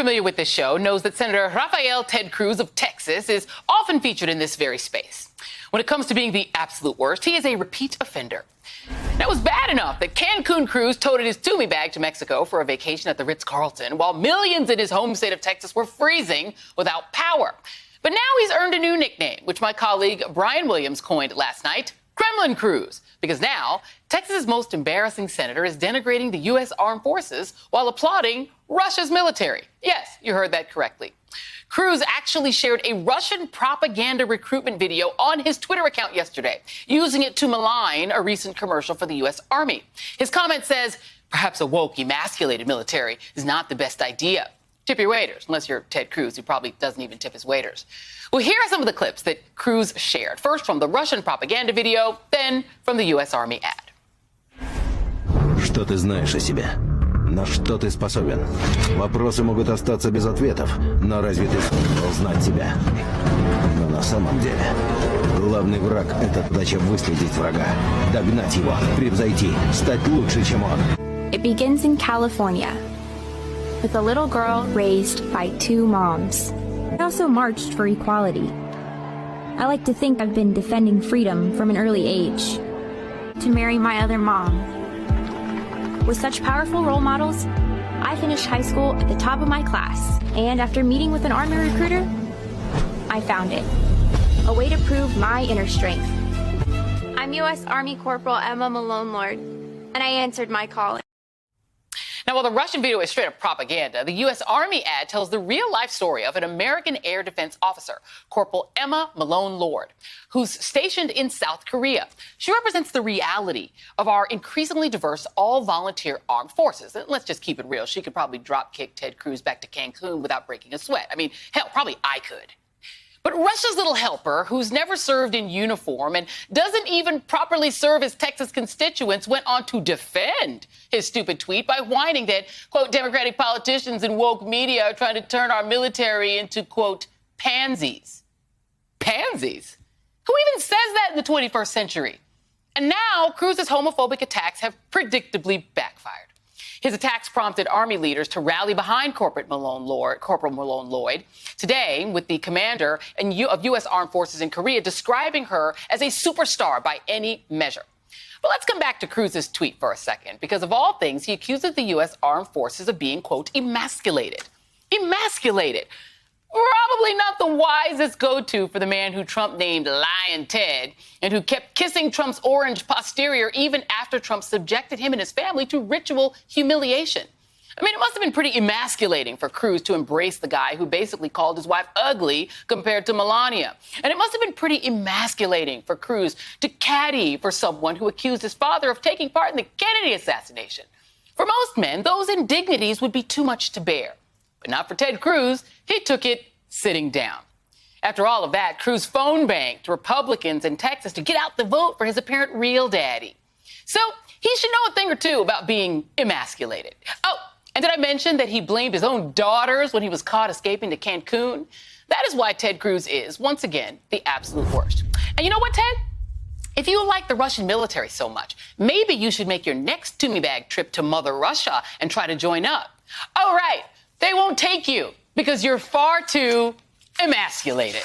familiar with this show knows that Senator Rafael Ted Cruz of Texas is often featured in this very space. When it comes to being the absolute worst, he is a repeat offender. Now, it was bad enough that Cancun Cruz toted his Tumi bag to Mexico for a vacation at the Ritz-Carlton, while millions in his home state of Texas were freezing without power. But now he's earned a new nickname, which my colleague Brian Williams coined last night, Kremlin Cruz, because now Texas's most embarrassing senator is denigrating the U.S. armed forces while applauding Russia's military. Yes, you heard that correctly. Cruz actually shared a Russian propaganda recruitment video on his Twitter account yesterday, using it to malign a recent commercial for the U.S. Army. His comment says, perhaps a woke, emasculated military is not the best idea. Tip your waiters, unless you're Ted Cruz, who probably doesn't even tip his waiters. Well, here are some of the clips that Cruz shared. First from the Russian propaganda video, then from the U.S. Army ad. Что ты знаешь о себе? На что ты способен? Вопросы могут остаться без ответов, но разве ты сможешь знать себя? Но на самом деле, главный враг – это задача выследить врага, догнать его, превзойти, стать лучше, чем он. It begins in California, with a little girl raised by two moms. I also marched for equality. I like to think I've been defending freedom from an early age. To marry my other mom. With such powerful role models, I finished high school at the top of my class. And after meeting with an Army recruiter, I found it. A way to prove my inner strength. I'm U.S. Army Corporal Emma Malone Lord, and I answered my calling. Now, while the Russian video is straight up propaganda, the U.S. Army ad tells the real-life story of an American air defense officer, Corporal Emma Malone Lord, who's stationed in South Korea. She represents the reality of our increasingly diverse, all-volunteer armed forces. And let's just keep it real. She could probably drop-kick Ted Cruz back to Cancun without breaking a sweat. I mean, hell, probably I could. But Russia's little helper, who's never served in uniform and doesn't even properly serve his Texas constituents, went on to defend his stupid tweet by whining that, quote, Democratic politicians and woke media are trying to turn our military into, quote, pansies. Pansies? Who even says that in the 21st century? And now Cruz's homophobic attacks have predictably backfired. His attacks prompted Army leaders to rally behind Corporal Malone Lloyd today, with the commander of U.S. Armed Forces in Korea describing her as a superstar by any measure. But let's come back to Cruz's tweet for a second, because of all things, he accuses the U.S. Armed Forces of being, quote, emasculated. Emasculated. Probably not the wisest go-to for the man who Trump named Lion Ted and who kept kissing Trump's orange posterior even after Trump subjected him and his family to ritual humiliation. I mean, it must have been pretty emasculating for Cruz to embrace the guy who basically called his wife ugly compared to Melania. And it must have been pretty emasculating for Cruz to caddy for someone who accused his father of taking part in the Kennedy assassination. For most men, those indignities would be too much to bear. But not for Ted Cruz. He took it sitting down. After all of that, Cruz phone banked Republicans in Texas to get out the vote for his apparent real daddy. So he should know a thing or two about being emasculated. Oh, and did I mention that he blamed his own daughters when he was caught escaping to Cancun? That is why Ted Cruz is, once again, the absolute worst. And you know what, Ted? If you like the Russian military so much, maybe you should make your next Tumi bag trip to Mother Russia and try to join up. Oh, right. They won't take you because you're far too emasculated.